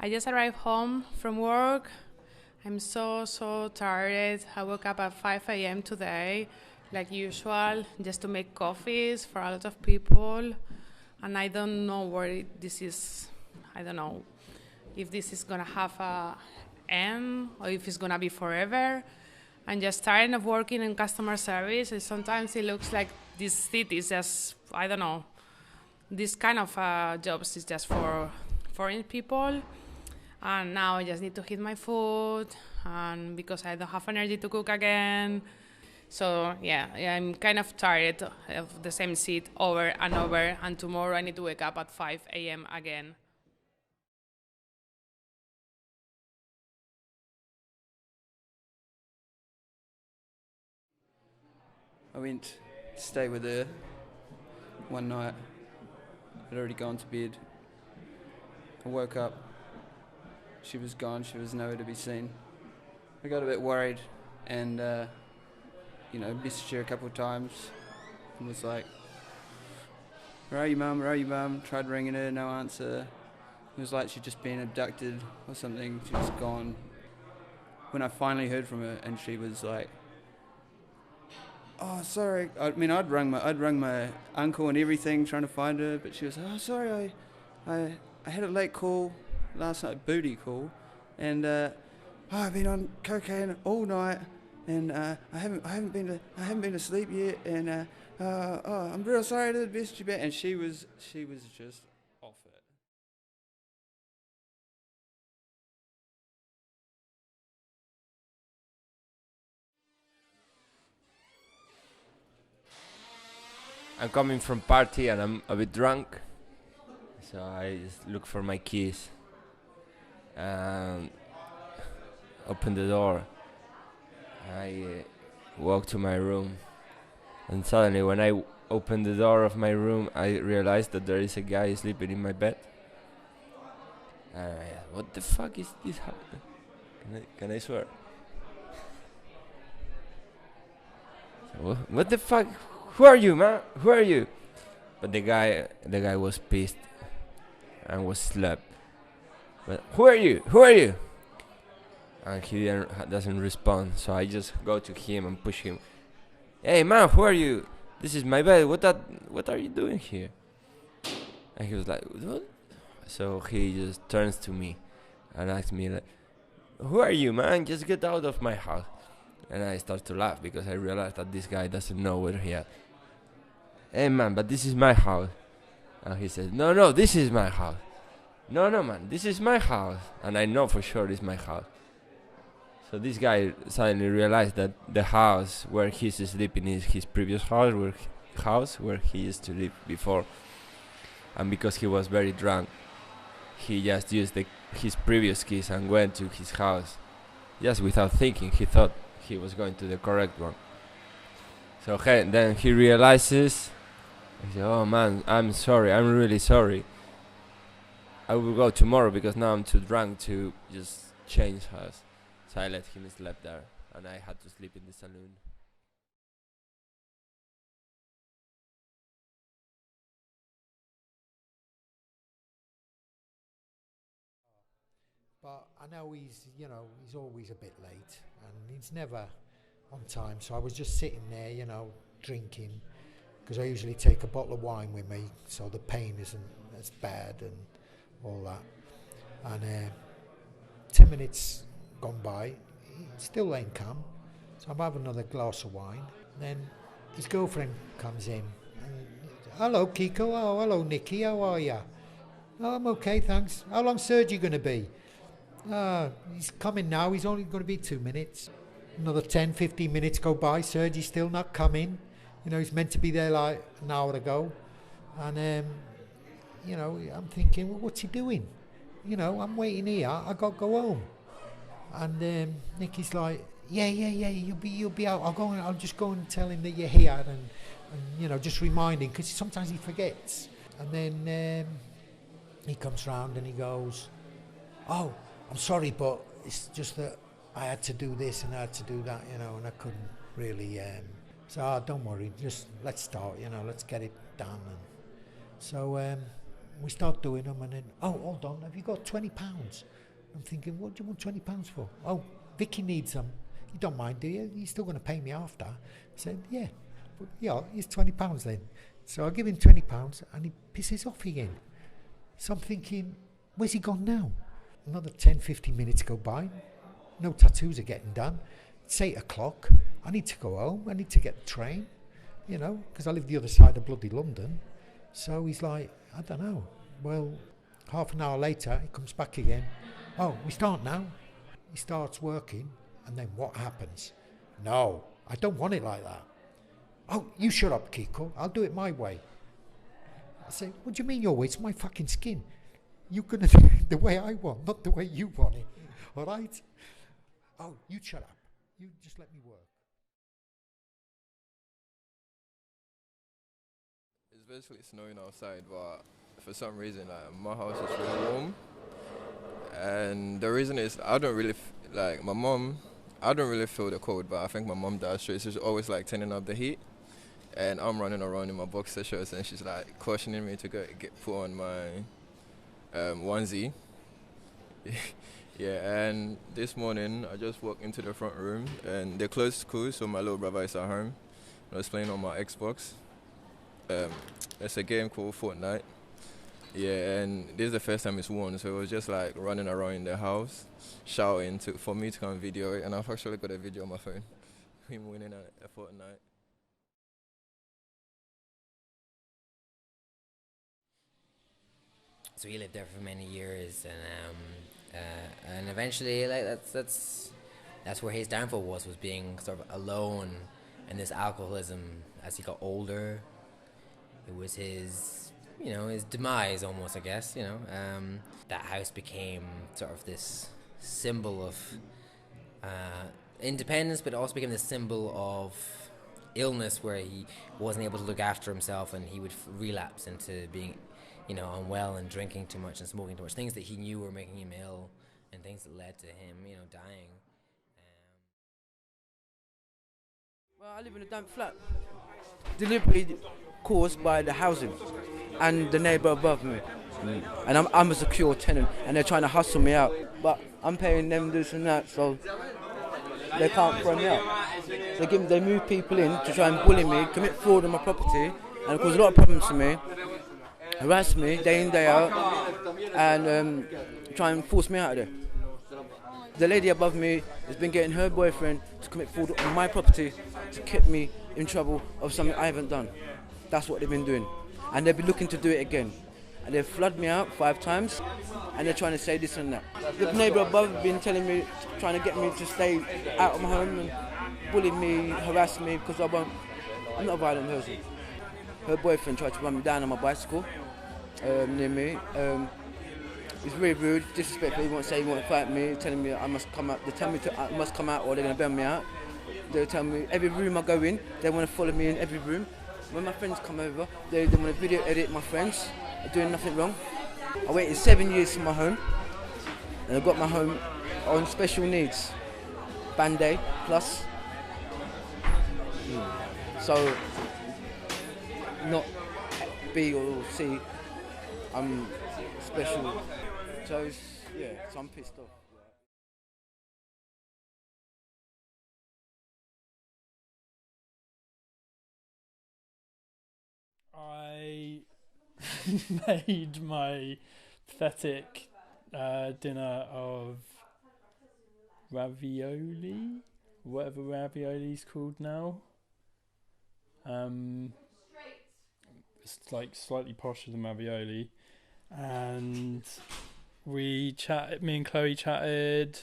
I just arrived home from work. I'm so tired. I woke up at 5 a.m. today, like usual, just to make coffees for a lot of people. And I don't know where this is. I don't know if this is gonna have a end or if it's gonna be forever. I'm just tired of working in customer service. And sometimes it looks like this city is just, I don't know, this kind of jobs is just for foreign people. And now I just need to heat my food, and because I don't have energy to cook again. So yeah, I'm kind of tired of the same seat over and over, and tomorrow I need to wake up at 5 a.m. again. I went to stay with her one night. I'd already gone to bed. I woke up. She was gone. She was nowhere to be seen. I got a bit worried and, messaged her a couple of times and was like, where are you, mum? Where are you, mum? Tried ringing her, no answer. It was like she'd just been abducted or something. She was gone. When I finally heard from her and she was like, oh, sorry. I mean, I'd rung my uncle and everything trying to find her, but she was like, oh, sorry, I had a late call last night, booty call, and I've been on cocaine all night, and I haven't been to sleep yet, and I'm real sorry to the best you bet. And she was just off it. I'm coming from party and I'm a bit drunk, so I just look for my keys and open the door. I walk to my room, and suddenly when I open the door of my room, I realize that there is a guy sleeping in my bed. What the fuck is this happening? Can I swear? What the fuck? Who are you, man? Who are you? But the guy was pissed and was slapped. But who are you? Who are you? And he doesn't respond. So I just go to him and push him. Hey man, who are you? This is my bed. What are you doing here? And he was like, what? So he just turns to me and asks me like, who are you, man? Just get out of my house. And I start to laugh because I realize that this guy doesn't know where he is. Hey man, but this is my house. And he says, no, this is my house. No man, this is my house. And I know for sure it's my house. So this guy suddenly realized that the house where he's sleeping is his previous house where he used to live before. And because he was very drunk, he just used his previous keys and went to his house. Just without thinking, he thought he was going to the correct one. So then he realizes, he said, oh man, I'm sorry, I'm really sorry. I will go tomorrow because now I'm too drunk to just change house. So I let him sleep there, and I had to sleep in the saloon. But I know he's always a bit late and he's never on time. So I was just sitting there, drinking, because I usually take a bottle of wine with me so the pain isn't as bad and all that. And 10 minutes gone by, he still ain't come. So I'm having another glass of wine. Then his girlfriend comes in. And, hello, Kiko. Oh, hello, Nikki. How are you? Oh, I'm okay, thanks. How long's Sergi going to be? He's coming now. He's only going to be 2 minutes. Another 10, 15 minutes go by. Sergi's still not coming. He's meant to be there like an hour ago. And, I'm thinking, well, what's he doing? I'm waiting here. I got to go home. And Nicky's like, yeah, you'll be out. I'll just go and tell him that you're here and just remind him, because sometimes he forgets. And then he comes round and he goes, oh, I'm sorry, but it's just that I had to do this and I had to do that, and I couldn't really. So don't worry, just let's start, let's get it done. And so We start doing them, and then, oh, hold on, have you got £20? I'm thinking, what do you want £20 for? Oh, Vicky needs them. You don't mind, do you? You're still going to pay me after. I said, yeah. But, yeah, it's £20 then. So I give him £20, and he pisses off again. So I'm thinking, where's he gone now? Another 10, 15 minutes go by. No tattoos are getting done. It's 8 o'clock. I need to go home. I need to get the train, you know, because I live the other side of bloody London. So he's like, I don't know. Well, half an hour later, he comes back again. Oh, we start now. He starts working, and then what happens? No, I don't want it like that. Oh, you shut up, Kiko. I'll do it my way. I say, what do you mean your way? It's my fucking skin. You're going to do it the way I want, not the way you want it. All right? Oh, you shut up. You just let me work. It's basically snowing outside, but for some reason, like, my house is really warm. And the reason is I don't really, my mom, I don't really feel the cold, but I think my mom does. So she's always like turning up the heat. And I'm running around in my boxer shorts, and she's like cautioning me to get put on my onesie. Yeah, and this morning I just walked into the front room, and they closed school, so my little brother is at home. I was playing on my Xbox. It's a game called Fortnite. Yeah, and this is the first time it's won, so it was just like running around in the house, shouting for me to come video it, and I've actually got a video on my phone. Him winning at Fortnite. So he lived there for many years, and eventually, like that's where his downfall was being sort of alone in this alcoholism. As he got older, it was his demise almost, I guess. That house became sort of this symbol of independence, but it also became the symbol of illness, where he wasn't able to look after himself, and he would relapse into being unwell and drinking too much and smoking too much, things that he knew were making him ill and things that led to him, dying. Well, I live in a damp flat, deliberately caused by the housing and the neighbour above me. And I'm a secure tenant, and they're trying to hustle me out, but I'm paying them this and that, so they can't throw me out. They move people in to try and bully me, commit fraud on my property, and cause a lot of problems to me. Harass me day in, day out, and try and force me out of there. The lady above me has been getting her boyfriend to commit fraud on my property to keep me in trouble of something I haven't done. That's what they've been doing. And they'll be looking to do it again. And they've flooded me out 5 times, and they're trying to say this and that. The neighbour above has been telling me, trying to get me to stay out of my home and bullying me, harassing me, because I'm not a violent person. Her boyfriend tried to run me down on my bicycle. Near me. He's really rude, disrespectful. He won't fight me, telling me I must come out. They tell me I must come out, or they're going to burn me out. They tell me every room I go in, they want to follow me in every room. When my friends come over, they want to video edit my friends. They're doing nothing wrong. I waited 7 years for my home, and I got my home on special needs, Band-Aid plus. So, not B or C. I'm special, so so I'm pissed off. I made my pathetic dinner of ravioli, whatever ravioli's called now. It's like slightly posher than ravioli. And me and Chloe chatted,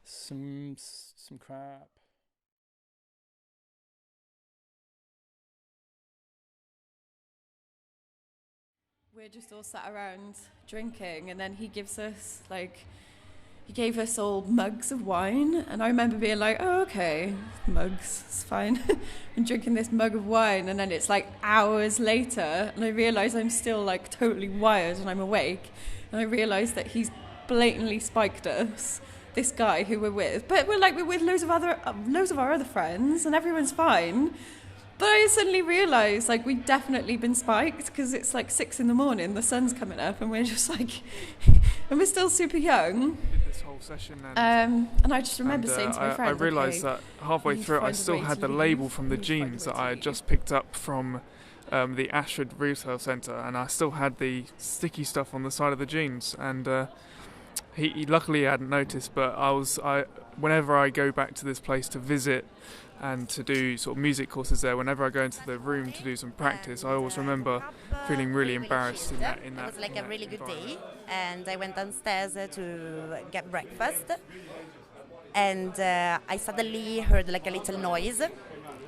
some crap. We're just all sat around drinking, and then he gave us all mugs of wine, and I remember being like, oh, okay, mugs, it's fine. And drinking this mug of wine, and then it's like hours later, and I realise I'm still like totally wired and I'm awake, and I realise that he's blatantly spiked us, this guy who we're with. But we're with loads of our other friends, and everyone's fine. But I suddenly realised, like, we'd definitely been spiked because it's like 6 a.m, the sun's coming up, and we're just like, and we're still super young. This whole session, and I just remember saying to my friend, I realised that halfway through, I still had the label from the jeans that I had just picked up from the Ashford Retail Centre, and I still had the sticky stuff on the side of the jeans. And he luckily hadn't noticed, but whenever I go back to this place to visit and to do sort of music courses there, whenever I go into the room to do some practice, I always remember feeling really embarrassed in that. It was like a really good day, and I went downstairs to get breakfast, and I suddenly heard like a little noise,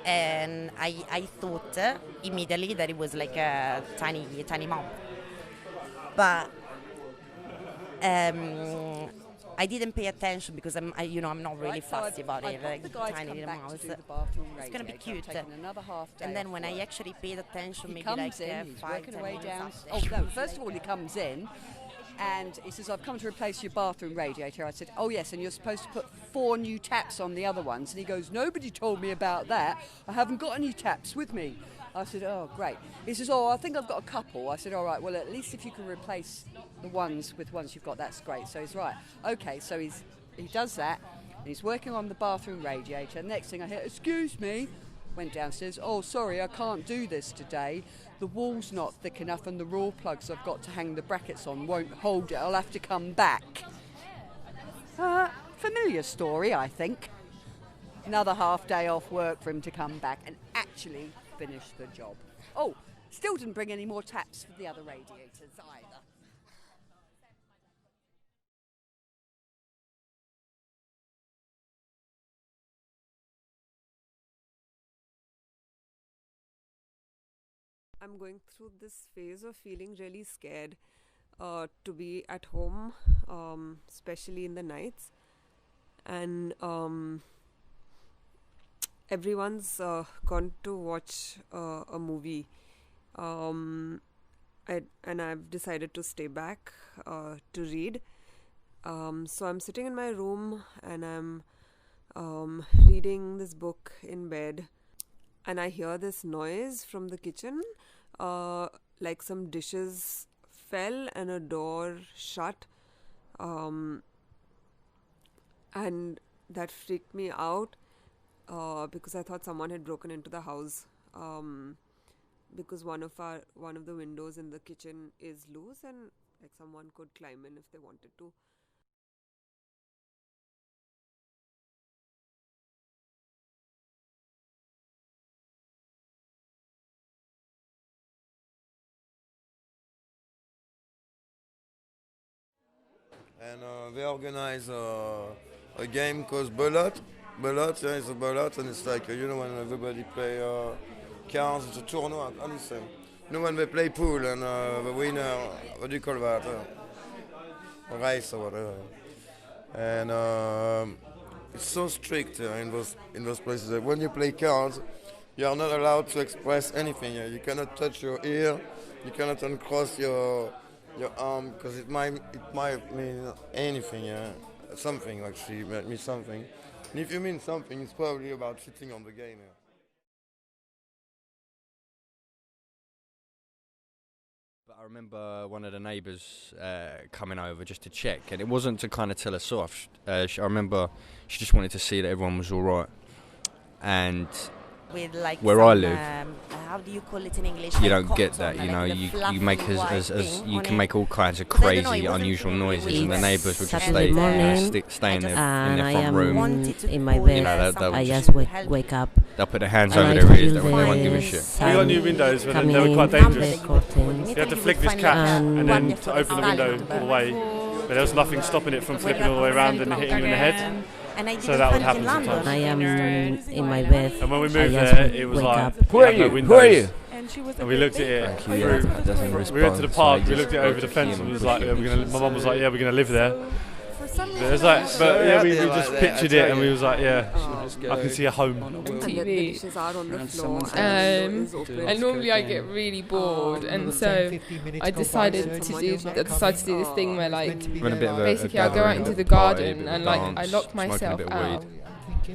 and I thought immediately that it was like a tiny mom, but I didn't pay attention because I'm not really fussy about it. Like tiny little mouse. It's gonna be cute. And then when I actually paid attention, maybe like 5-10 minutes. Oh no! First of all, he comes in, and he says, "I've come to replace your bathroom radiator." I said, "Oh yes, and you're supposed to put 4 new taps on the other ones." And he goes, "Nobody told me about that. I haven't got any taps with me." I said, "Oh, great." He says, "Oh, I think I've got a couple." I said, "All right, well, at least if you can replace the ones with ones you've got, that's great." So he's right. Okay, so he does that, and he's working on the bathroom radiator. Next thing I hear, "Excuse me," went downstairs. "Oh, sorry, I can't do this today. The wall's not thick enough, and the raw plugs I've got to hang the brackets on won't hold it. I'll have to come back." Familiar story, I think. Another half day off work for him to come back and actually finish the job. Oh, still didn't bring any more taps for the other radiators either. I'm going through this phase of feeling really scared to be at home, especially in the nights. And everyone's gone to watch a movie, and I've decided to stay back to read. So I'm sitting in my room and I'm reading this book in bed, and I hear this noise from the kitchen, like some dishes fell and a door shut, and that freaked me out. Because I thought someone had broken into the house, because one of the windows in the kitchen is loose, and like someone could climb in if they wanted to. And they organize a game called Belote. Belote, yeah, it's a belote, and it's like, when everybody play cards, it's a tournament, understand? When they play pool, and the winner, what do you call that? A race or whatever. And it's so strict in those places. That when you play cards, you are not allowed to express anything. You cannot touch your ear, you cannot uncross your arm, because it might mean anything, yeah? Something, actually, it might mean something. And if you mean something, it's probably about sitting on the game. Yeah. But I remember one of the neighbours coming over just to check, and it wasn't to kind of tell us off. I remember she just wanted to see that everyone was all right. And with like where I live, how do you call it in English? you like don't get cotton, that. You like know, you make as you can make all kinds of But I don't crazy, know, unusual noises, and the neighbours would just Saturday stay in their front and room. I am in my bed. You know, I just wake up. They'll put their hands and over I their ears. feel They won't give a the shit. We got new windows, but they were quite dangerous. You had to flick this cap and then to open the window all the way. But there was nothing stopping it from flipping all the way around and hitting you in the head. So that would happen sometimes. I am in my bed. And when we moved there, it was like, who are you? Who are you? And we looked at it through. We went to the park, we looked at it over the fence, and was like, my mum was like, "Yeah, we're gonna live there." It was like, but yeah, we just pictured it, and we was like, "Yeah, I can see a home." TV. And normally I get really bored, and so I decided to do this thing where, like, basically I'll go out into the garden and like I lock myself out,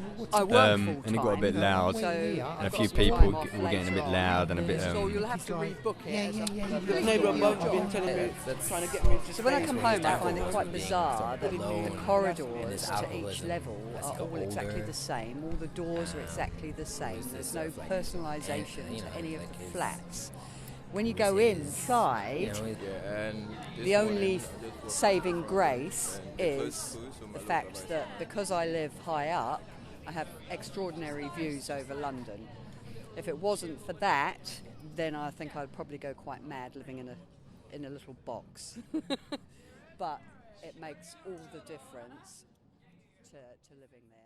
working? I work full and it got a bit time, loud, so and a I've few got some people time off were getting a bit later loud and a bit. So you'll have to rebook it. The neighbour above has been telling me, trying to get me to So when I stay. come home, I find it quite being bizarre that alone the in corridors this to each alcoholism level as are you all get exactly older. the same. All the doors are exactly the same. There's no personalisation to any of the flats. When you go inside, the only saving grace is the fact that because I live high up, I have extraordinary views over London. If it wasn't for that, then I think I'd probably go quite mad living in a little box. But it makes all the difference to living there.